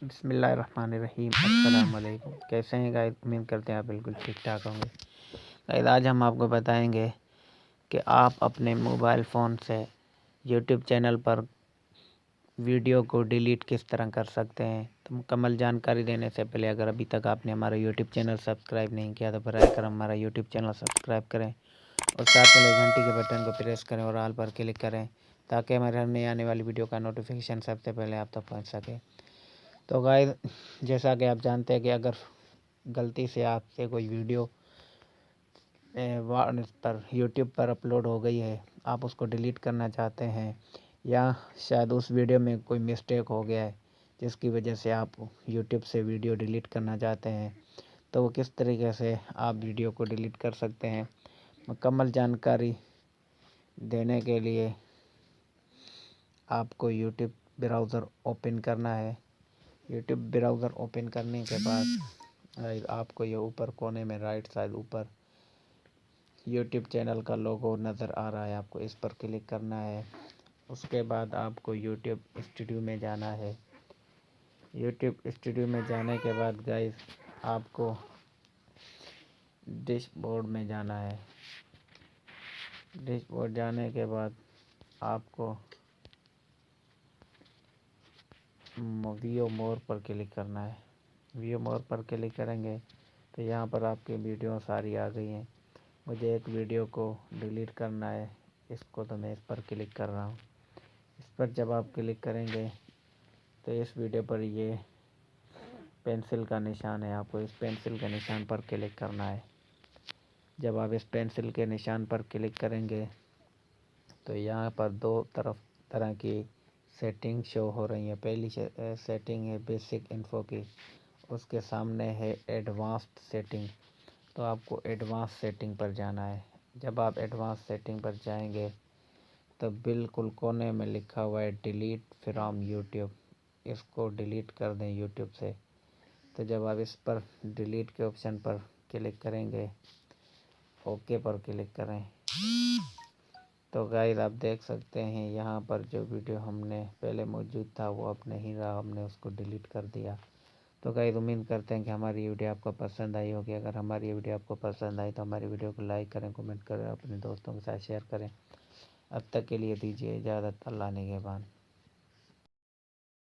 बिस्मिल्लाहिर्रहमानिर्रहीम अस्सलाम वालेकुम। कैसे हैं गाइस? उम्मीद करते हैं आप बिल्कुल ठीक ठाक होंगे। गाइस आज हम आपको बताएंगे कि आप अपने मोबाइल फ़ोन से यूट्यूब चैनल पर वीडियो को डिलीट किस तरह कर सकते हैं। तो मुकम्मल जानकारी देने से पहले अगर अभी तक आपने हमारा यूट्यूब चैनल सब्सक्राइब नहीं किया तो बर कर हमारा यूट्यूब चैनल सब्सक्राइब करें और साथ वाले घंटी के बटन को प्रेस करें और ऑल पर क्लिक करें ताकि हमारे हर नई आने वाली वीडियो का नोटिफिकेशन सबसे पहले आप तक पहुँच सके। तो गाइस जैसा कि आप जानते हैं कि अगर गलती से आपसे कोई वीडियो पर यूट्यूब पर अपलोड हो गई है, आप उसको डिलीट करना चाहते हैं या शायद उस वीडियो में कोई मिस्टेक हो गया है जिसकी वजह से आप यूट्यूब से वीडियो डिलीट करना चाहते हैं, तो वो किस तरीके से आप वीडियो को डिलीट कर सकते हैं। मुकम्मल जानकारी देने के लिए आपको यूट्यूब ब्राउज़र ओपन करना है। यूट्यूब ब्राउज़र ओपन करने के बाद आपको ये ऊपर कोने में राइट साइड ऊपर यूट्यूब चैनल का लोगो नज़र आ रहा है, आपको इस पर क्लिक करना है। उसके बाद आपको यूट्यूब स्टूडियो में जाना है। यूट्यूब स्टूडियो में जाने के बाद गाइस आपको डैशबोर्ड में जाना है। डैशबोर्ड जाने के बाद आपको व्यू मोर पर क्लिक करना है। व्यू मोर पर क्लिक करेंगे तो यहाँ पर आपकी वीडियो सारी आ गई हैं। मुझे एक वीडियो को डिलीट करना है, इसको तो मैं इस पर क्लिक कर रहा हूँ। इस पर जब आप क्लिक करेंगे तो इस वीडियो पर ये पेंसिल का निशान है, आपको इस पेंसिल के निशान पर क्लिक करना है। जब आप इस पेंसिल के निशान पर क्लिक करेंगे तो यहाँ पर दो तरह की सेटिंग शो हो रही है। पहली सेटिंग है बेसिक इन्फो की, उसके सामने है एडवांस्ड सेटिंग, तो आपको एडवांस सेटिंग पर जाना है। जब आप एडवांस सेटिंग पर जाएंगे तो बिल्कुल कोने में लिखा हुआ है डिलीट फ्रॉम यूट्यूब, इसको डिलीट कर दें यूट्यूब से। तो जब आप इस पर डिलीट के ऑप्शन पर क्लिक करेंगे, ओके पर क्लिक करें, तो गाइस आप देख सकते हैं यहाँ पर जो वीडियो हमने पहले मौजूद था वो अब नहीं रहा, हमने उसको डिलीट कर दिया। तो गाइस उम्मीद करते हैं कि हमारी वीडियो आपको पसंद आई होगी। अगर हमारी वीडियो आपको पसंद आई तो हमारी वीडियो को लाइक करें, कमेंट करें, अपने दोस्तों के साथ शेयर करें। अब तक के लिए दीजिए इजाज़त। अल्लाह निगहबान।